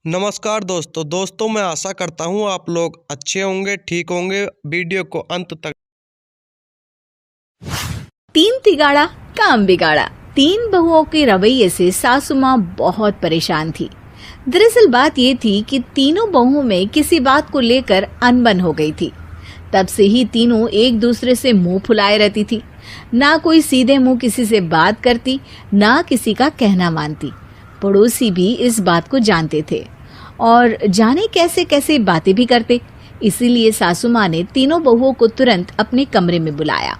नमस्कार दोस्तों मैं आशा करता हूँ आप लोग अच्छे होंगे, ठीक होंगे। वीडियो को अंत तक। तीन तिगाड़ा काम बिगाड़ा। तीन बहुओं के रवैये से सासू माँ बहुत परेशान थी। दरअसल बात ये थी कि तीनों बहुओं में किसी बात को लेकर अनबन हो गई थी। तब से ही तीनों एक दूसरे से मुंह फुलाए रहती थी। ना कोई सीधे मुंह किसी से बात करती, ना किसी का कहना मानती। पड़ोसी भी इस बात को जानते थे और जाने कैसे कैसे बातें भी करते। इसीलिए सासू माँ ने तीनों बहुओं को तुरंत अपने कमरे में बुलाया।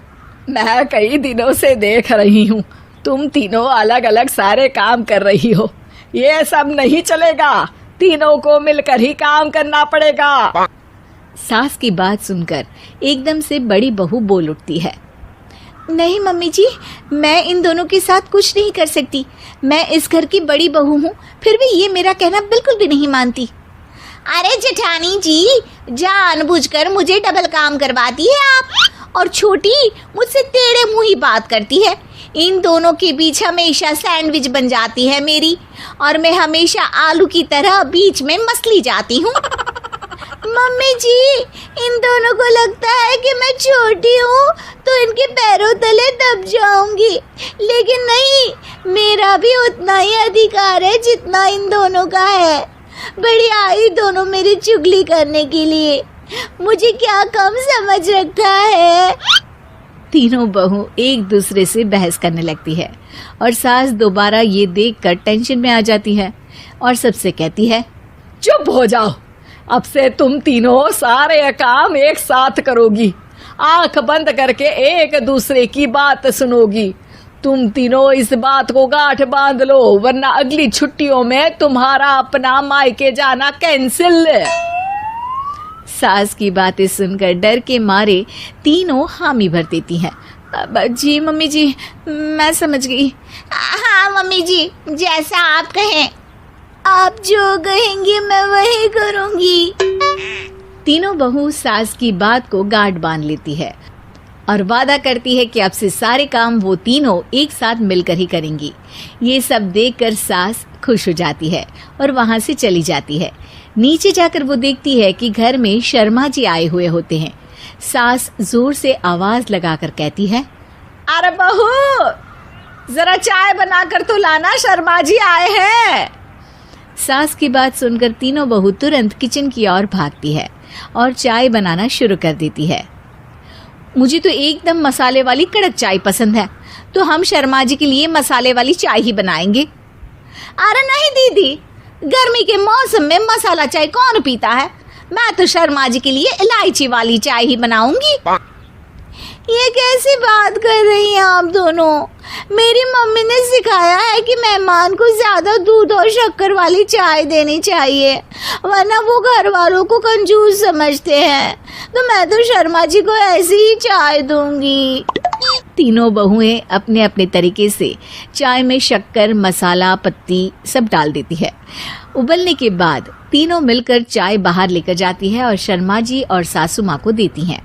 मैं कई दिनों से देख रही हूँ, तुम तीनों अलग अलग सारे काम कर रही हो। ये सब नहीं चलेगा, तीनों को मिलकर ही काम करना पड़ेगा। सास की बात सुनकर एकदम से बड़ी बहू बोल उठती है। नहीं मम्मी जी, मैं इन दोनों के साथ कुछ नहीं कर सकती। मैं इस घर की बड़ी बहू हूँ, फिर भी ये मेरा कहना बिल्कुल भी नहीं मानती। अरे जेठानी जी, जानबूझकर मुझे डबल काम करवाती है आप। और छोटी मुझसे टेढ़े मुंह ही बात करती है। इन दोनों के बीच हमेशा सैंडविच बन जाती है मेरी, और मैं हमेशा आलू की तरह बीच में मसली जाती हूँ। मम्मी जी, इन दोनों को लगता है कि मैं छोटी हूँ तो इनके पैरों तले दब जाऊंगी, लेकिन नहीं, मेरा भी उतना ही अधिकार है जितना इन दोनों का है। बड़ी आई दोनों मेरी चुगली करने के लिए, मुझे क्या कम समझ रखा है। तीनों बहू एक दूसरे से बहस करने लगती है और सास दोबारा ये देखकर टेंशन में आ जाती है और सबसे कहती है, चुप हो जाओ, अब से तुम तीनों सारे काम एक साथ करोगी। आंख बंद करके एक दूसरे की बात सुनोगी। तुम तीनों इस बात को गांठ बांध लो, वरना अगली छुट्टियों में तुम्हारा अपना मायके जाना कैंसिल। सास की बातें सुनकर डर के मारे तीनों हामी भर देती हैं। जी मम्मी जी, मैं समझ गई। हाँ मम्मी जी, जैसा आप कहें। आप जो कहेंगी मैं वही करूंगी। तीनों बहू सास की बात को गांठ बांध लेती है और वादा करती है कि अब से सारे काम वो तीनों एक साथ मिलकर ही करेंगी। ये सब देखकर सास खुश हो जाती है और वहां से चली जाती है। नीचे जाकर वो देखती है कि घर में शर्मा जी आए हुए होते हैं। सास जोर से आवाज लगाकर कहती है, अरे बहू, जरा चाय बनाकर तो लाना, शर्मा जी आए हैं। सास की बात सुनकर तीनों बहू तुरंत किचन की ओर भागती है और चाय बनाना शुरू कर देती है। मुझे तो एकदम मसाले वाली कड़क चाय पसंद है, तो हम शर्मा जी के लिए मसाले वाली चाय ही बनाएंगे। अरे नहीं दीदी, गर्मी के मौसम में मसाला चाय कौन पीता है? मैं तो शर्मा जी के लिए इलायची वाली चाय ही बनाऊंगी। ये कैसी बात कर रही हैं आप दोनों? मेरी मम्मी ने सिखाया है कि मेहमान को ज्यादा दूध और शक्कर वाली चाय देनी चाहिए, वरना वो घर वालों को कंजूस समझते हैं। तो मैं तो शर्मा जी को ऐसी ही चाय दूंगी। तीनों बहुएं अपने अपने तरीके से चाय में शक्कर, मसाला, पत्ती सब डाल देती है। उबलने के बाद तीनों मिलकर चाय बाहर लेकर जाती है और शर्मा जी और सासू माँ को देती हैं।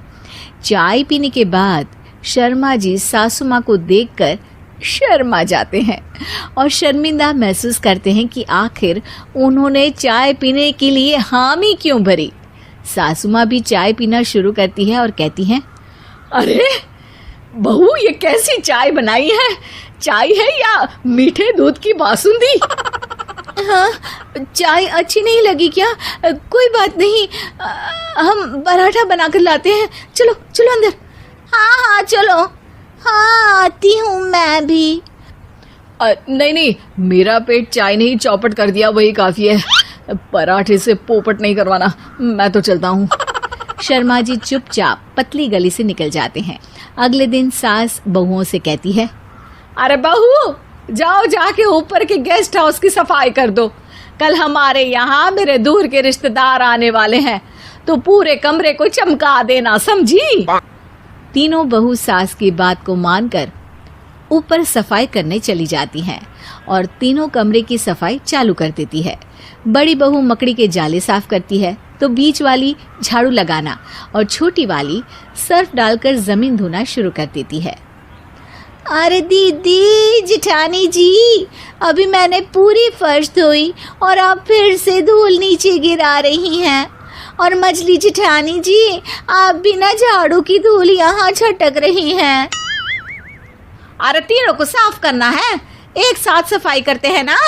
चाय पीने के बाद शर्मा जी सासू माँ को देखकर शर्मा जाते हैं और शर्मिंदा महसूस करते हैं कि आखिर उन्होंने चाय पीने के लिए हामी क्यों भरी। सासू माँ भी चाय पीना शुरू करती है और कहती हैं, अरे बहू, ये कैसी चाय बनाई है? चाय है या मीठे दूध की बासुंदी? हाँ, चाय अच्छी नहीं लगी क्या? कोई बात नहीं, हम पराठा बनाकर लाते हैं। चलो चलो अंदर। हाँ चलो। हाँ, आती हूँ मैं भी। नहीं, मेरा पेट चाय ने ही चौपट कर दिया, वही काफी है। पराठे से पोपट नहीं करवाना, मैं तो चलता हूँ। शर्मा जी चुपचाप पतली गली से निकल जाते हैं। अगले दिन सास बहुओं से कहती है, अरे बहू, जाओ जाके ऊपर के गेस्ट हाउस की सफाई कर दो। कल हमारे यहाँ मेरे दूर के रिश्तेदार आने वाले हैं, तो पूरे कमरे को चमका देना, समझी? तीनों बहू सास की बात को मानकर ऊपर सफाई करने चली जाती हैं और तीनों कमरे की सफाई चालू कर देती है। बड़ी बहू मकड़ी के जाले साफ करती है, तो बीच वाली झाड़ू लगाना और छोटी वाली सर्फ डालकर जमीन धोना शुरू कर देती है। अरे दीदी जेठानी जी, अभी मैंने पूरी फर्श धोई और आप फिर से धूल नीचे गिरा रही हैं। और मछली जेठानी जी, आप बिना झाड़ू की धूल यहाँ छटक रही हैं। अरे तीनों को साफ करना है, एक साथ सफाई करते हैं ना।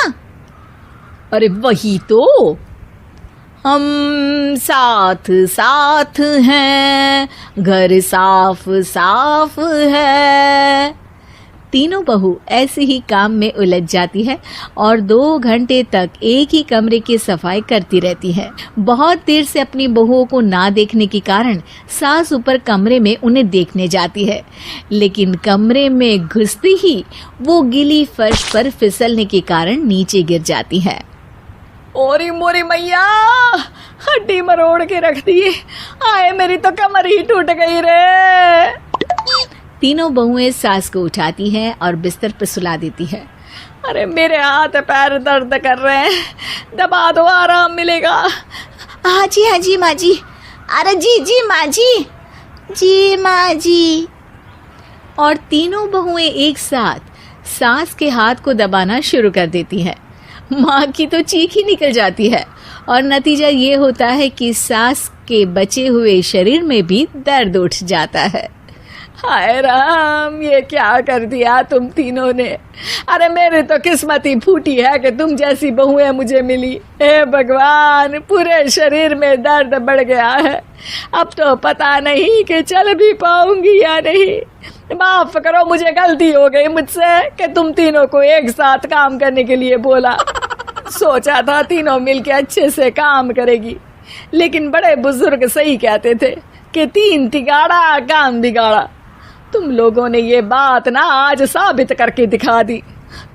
अरे वही तो, हम साथ साथ हैं, घर साफ साफ है। तीनों बहू ऐसे ही काम में उलझ जाती है और 2 घंटे तक एक ही कमरे की सफाई करती रहती है। बहुत देर से अपनी बहुओं को ना देखने के कारण सास ऊपर कमरे में उन्हें देखने जाती है, लेकिन कमरे में घुसती ही वो गीली फर्श पर फिसलने के कारण नीचे गिर जाती है। ओरी मोरी मैया, हड्डी मरोड़ के रख दी। आए मेरी तो कमर ही टूट गई रे। तीनों बहुएं सास को उठाती हैं और बिस्तर पर सुला देती है। अरे मेरे हाथ पैर दर्द कर रहे हैं, दबा दो, आराम मिलेगा। हाँ जी माँ जी। अरे जी माँ जी, जी माँ जी। और तीनों बहुएं एक साथ सास के हाथ को दबाना शुरू कर देती हैं। माँ की तो चीख ही निकल जाती है और नतीजा ये होता है कि सास के बचे हुए शरीर में भी दर्द उठ जाता है। हाय राम, ये क्या कर दिया तुम तीनों ने। अरे मेरी तो किस्मत ही फूटी है कि तुम जैसी बहुएं मुझे मिली। हे भगवान, पूरे शरीर में दर्द बढ़ गया है। अब तो पता नहीं कि चल भी पाऊंगी या नहीं। माफ करो, मुझे गलती हो गई मुझसे कि तुम तीनों को एक साथ काम करने के लिए बोला। सोचा था तीनों मिलके अच्छे से काम करेगी, लेकिन बड़े बुजुर्ग सही कहते थे कि 3 तिगाड़ा काम बिगाड़ा। तुम लोगों ने ये बात ना आज साबित करके दिखा दी।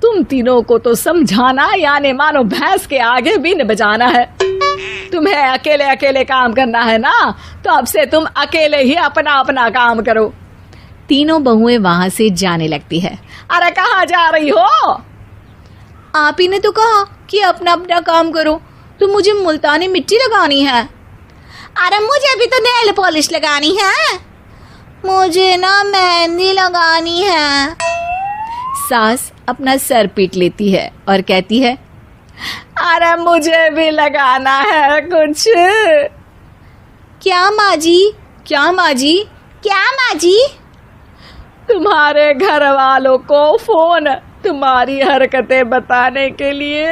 तुम तीनों को तो समझाना यानी मानो भैंस के आगे भी न बजाना है। तुम्हें अकेले अकेले काम करना है ना, तो अब से तुम अकेले ही अपना अपना काम करो। तीनों बहुएं वहां से जाने लगती है। अरे कहाँ जा रही हो? आप ही ने तो कहा कि अपना अपना काम करो, तो मुझे मुल्तानी मिट्टी लगानी है। अरे मुझे भी तो नेल पॉलिश लगानी है, मुझे ना मेहंदी लगानी है। सास अपना सर पीट लेती है और कहती है, अरे मुझे भी लगाना है कुछ। क्या माँ जी, क्या माँ जी, क्या माँ जी? तुम्हारे घर वालों को फोन तुम्हारी हरकतें बताने के लिए।